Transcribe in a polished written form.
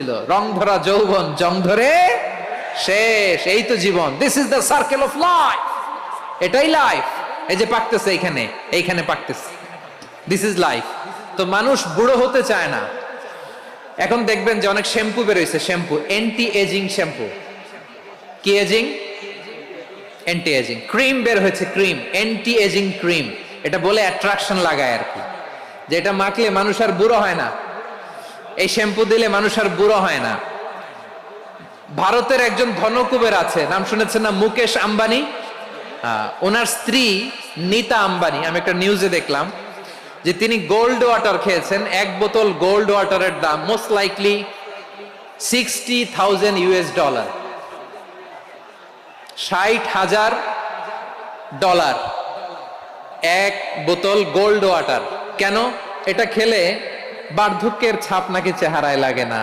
রং ধরা যৌবন জং ধরে শেষ, এই তো জীবন। This is the circle of life, এটাই লাইফ। এই যে পাকতেছে এইখানে, এইখানে পাকতেছে, দিস ইজ লাইফ। তো মানুষ বুড়ো হতে চায় না। এখন দেখবেন যে অনেক শ্যাম্পু বেরোইছে, শ্যাম্পু অ্যান্টি এজিং শ্যাম্পু। কি এজিং? Anti aging. ক্রিম বের হয়েছে, ক্রিম অ্যান্টি এজিং ক্রিম। এটা বলে অ্যাট্রাকশন লাগায় আর কি, যে এটা মাখলে মানুষ আর বুড়ো হয় না, এই শ্যাম্পু দিলে মানুষ আর বুড়ো হয় না। ভারতের একজন ধনকুবের আছে, নাম শুনেছেন না? মুকেশ আম্বানি। ওনার স্ত্রী নীতা আম্বানি, আমি একটা নিউজে দেখলাম যে তিনি গোল্ড ওয়াটার খেয়েছেন। এক বোতল গোল্ড ওয়াটারের দাম মোস্ট লাইকলি $60,000, $60,000 এক বোতল গোল্ড ওয়াটার। কেন? এটা খেলে বার্ধক্যের ছাপ নাকি চেহারায় লাগে না।